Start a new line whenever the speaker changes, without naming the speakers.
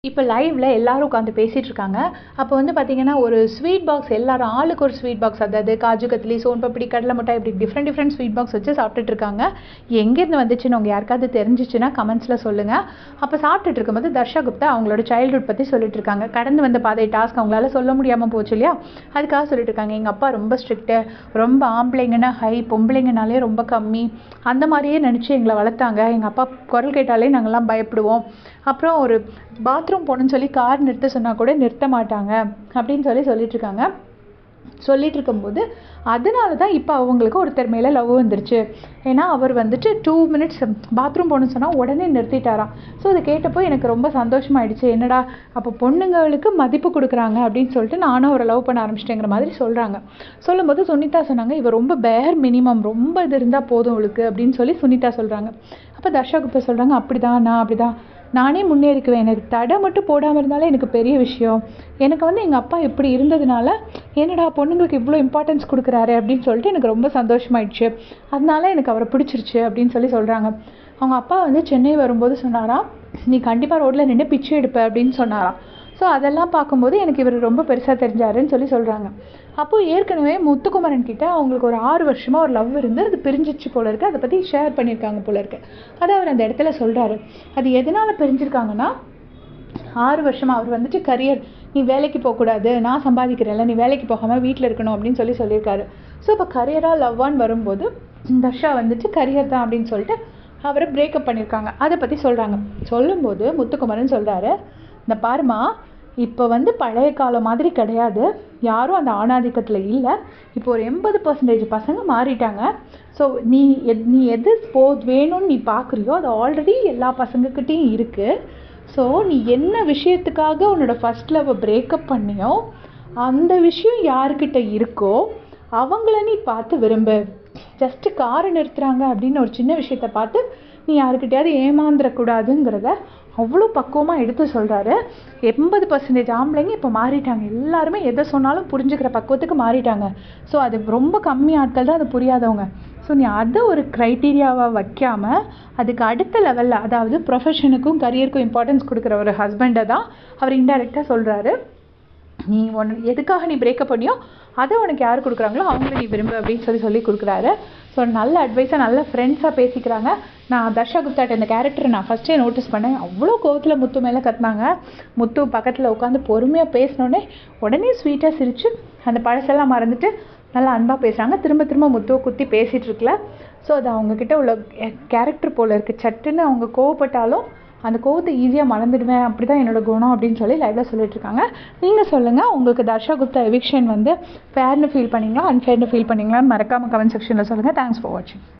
இப்போ லைவ்ல எல்லாரும் உட்காந்து பேசிட்டு இருக்காங்க. அப்போ வந்து பார்த்தீங்கன்னா, ஒரு ஸ்வீட் பாக்ஸ் எல்லாரும் ஆளுக்கு ஒரு ஸ்வீட் பாக்ஸ், அதாவது காஜு கத்லி, சோன் பப்படி, கடலை மிட்டாய் இப்படி டிஃப்ரெண்ட் ஸ்வீட் பாக்ஸ் வச்சு சாப்பிட்டுட்டு இருக்காங்க. எங்கேருந்து வந்துச்சுன்னு உங்க யாருக்காவது தெரிஞ்சிச்சுன்னா கமெண்ட்ஸில் சொல்லுங்கள். அப்போ சாப்பிட்டுட்டு இருக்கும்போது தர்ஷா குப்தா அவங்களோட சைல்டுஹுட் பற்றி சொல்லிட்டு இருக்காங்க. கடந்து வந்த பாதை டாஸ்க் அவங்களால சொல்ல முடியாமல் போச்சு இல்லையா, அதுக்காக சொல்லிட்டு இருக்காங்க. எங்கள் அப்பா ரொம்ப ஸ்ட்ரிக்ட்டு, ரொம்ப ஆம்பளைங்கன்னா ஹை, பொம்பளைங்கனாலே ரொம்ப கம்மி, அந்த மாதிரியே நினச்சி எங்களை வளர்த்தாங்க. எங்கள் அப்பா குரல் கேட்டாலே நாங்கள்லாம் பயப்படுவோம். அப்புறம் ஒரு பாத்ரூம் போகணுன்னு சொல்லி கார் நிறுத்த சொன்னால் கூட நிறுத்த மாட்டாங்க அப்படின்னு சொல்லிட்டு இருக்காங்க. சொல்லிட்டு இருக்கும்போது அதனால தான் இப்போ அவங்களுக்கு ஒருத்தர் மேலே லவ் வந்துருச்சு. ஏன்னா அவர் வந்துட்டு 2 மினிட்ஸ் பாத்ரூம் போகணுன்னு சொன்னால் உடனே நிறுத்திட்டாராம். ஸோ அதை கேட்டப்போ எனக்கு ரொம்ப சந்தோஷமாயிடுச்சு. என்னடா அப்போ பொண்ணுங்களுக்கு மதிப்பு கொடுக்குறாங்க அப்படின்னு சொல்லிட்டு நானும் அவரை லவ் பண்ண ஆரம்பிச்சிட்டேங்கிற மாதிரி சொல்கிறாங்க. சொல்லும்போது சுனிதா சொன்னாங்க, இவர் ரொம்ப பேர் மினிமம், ரொம்ப இது இருந்தால் போதும் அவளுக்கு அப்படின்னு சொல்லி சுனிதா சொல்கிறாங்க. அப்போ தர்ஷா குப்தா சொல்கிறாங்க, அப்படிதான் நானே முன்னேறிக்குவேன், எனக்கு தடை மட்டும் போடாமல் இருந்தாலே எனக்கு பெரிய விஷயம். எனக்கு வந்து எங்கள் அப்பா இப்படி இருந்ததுனால என்னடா பொண்ணுங்களுக்கு இவ்வளோ இம்பார்ட்டன்ஸ் கொடுக்குறாரு அப்படின்னு சொல்லிட்டு எனக்கு ரொம்ப சந்தோஷமாயிடுச்சு. அதனால எனக்கு அவரை பிடிச்சிருச்சு அப்படின்னு சொல்கிறாங்க. அவங்க அப்பா வந்து சென்னை வரும்போது சொன்னாராம், நீ கண்டிப்பாக ரோட்டில் நின்று பிச்சை எடுப்ப அப்படின்னு சொன்னாராம். ஸோ அதெல்லாம் பார்க்கும்போது எனக்கு இவர் ரொம்ப பெருசாக தெரிஞ்சாருன்னு சொல்கிறாங்க. அப்போது ஏற்கனவே முத்துக்குமரன் கிட்டே அவங்களுக்கு ஒரு 6 வருஷமாக ஒரு லவ் இருந்து அது பிரிஞ்சிச்சு போல இருக்குது. அதை பற்றி ஷேர் பண்ணியிருக்காங்க போல இருக்குது. அதை அவர் அந்த இடத்துல சொல்கிறாரு. அது எதனால் பிரிஞ்சிருக்காங்கன்னா, 6 வருஷமாக அவர் வந்துட்டு கரியர், நீ வேலைக்கு போகக்கூடாது, நான் சம்பாதிக்கிறேன்ல, நீ வேலைக்கு போகாமல் வீட்டில் இருக்கணும் அப்படின்னு சொல்லியிருக்காரு. ஸோ இப்போ கரியராக லவ்வான்னு வரும்போது தர்ஷா வந்துட்டு கரியர் தான் அப்படின்னு சொல்லிட்டு அவரை பிரேக்கப் பண்ணியிருக்காங்க. அதை பற்றி சொல்கிறாங்க. சொல்லும்போது முத்துக்குமரன் சொல்கிறாரு, இந்த பாருமா, இப்போ வந்து பழைய காலம் மாதிரி கிடையாது, யாரும் அந்த ஆணாதிக்கத்தில் இல்லை. இப்போ ஒரு 80% பசங்க மாறிட்டாங்க. ஸோ நீ எது வேணும்னு நீ பார்க்குறியோ அது ஆல்ரெடி எல்லா பசங்கக்கிட்டேயும் இருக்குது. ஸோ நீ என்ன விஷயத்துக்காக உன்னோட ஃபர்ஸ்ட் லவ்வை பிரேக்கப் பண்ணியோ அந்த விஷயம் யாருக்கிட்ட இருக்கோ அவங்கள நீ பார்த்து விரும்பு. ஜஸ்ட்டு காரை நிறுத்துகிறாங்க அப்படின்னு ஒரு சின்ன விஷயத்தை பார்த்து நீ யாருக்கிட்டையாவது ஏமாந்துடக்கூடாதுங்கிறத அவ்வளோ பக்குவமாக எடுத்து சொல்கிறாரு. 80% ஆம்பளைங்க இப்போ மாறிட்டாங்க, எல்லாருமே எதை சொன்னாலும் புரிஞ்சுக்கிற பக்குவத்துக்கு மாறிட்டாங்க. ஸோ அது ரொம்ப கம்மி ஆட்கள் தான் அது புரியாதவங்க. ஸோ நீ அதை ஒரு க்ரைட்டீரியாவாக வைக்காமல் அதுக்கு அடுத்த லெவலில், அதாவது ப்ரொஃபஷனுக்கும் கரியருக்கும் இம்பார்ட்டன்ஸ் கொடுக்குற ஒரு ஹஸ்பண்டை தான் அவர் இன்டெரக்டாக சொல்கிறாரு. நீ எதுக்காக நீ பிரேக்கப் பண்ணியோ அதை உனக்கு யார் கொடுக்குறாங்களோ அவங்கள நீ விரும்பு அப்படின்னு சொல்லி கொடுக்குறாரு. ஸோ நல்ல அட்வைஸாக, நல்ல ஃப்ரெண்ட்ஸாக பேசிக்கிறாங்க. நான் தர்ஷா குப்தாட்ட இந்த கேரக்டரை நான் ஃபஸ்ட்டே நோட்டீஸ் பண்ணேன். அவ்வளோ கோவத்தில் முத்து மேலே கத்துனாங்க. முத்து பக்கத்தில் உட்காந்து பொறுமையாக பேசினோடனே உடனே ஸ்வீட்டாக சிரித்து அந்த பழசெல்லாம் மறந்துட்டு நல்லா அன்பாக பேசுகிறாங்க. திரும்ப முத்துவை குத்தி பேசிகிட்டு இருக்கல. ஸோ அது அவங்கக்கிட்ட உள்ள கேரக்டர் போல் இருக்குது. சட்டுன்னு அவங்க கோவப்பட்டாலும் அந்த கோவத்தை ஈஸியாக மறந்துடுவேன், அப்படி தான் என்னோட குணம் அப்படின்னு சொல்லி லைவில் சொல்லிட்டு இருக்காங்க. நீங்கள் சொல்லுங்கள், உங்களுக்கு தர்ஷா குப்தா எவிக்ஷன் வந்து ஃபேர்னு ஃபீல் பண்ணிங்களா, அன்ஃபேர்னு ஃபீல் பண்ணிங்களான்னு மறக்காமல் கமெண்ட் செக்ஷனில் சொல்லுங்கள். தேங்க்ஸ் ஃபார் வாட்சிங்.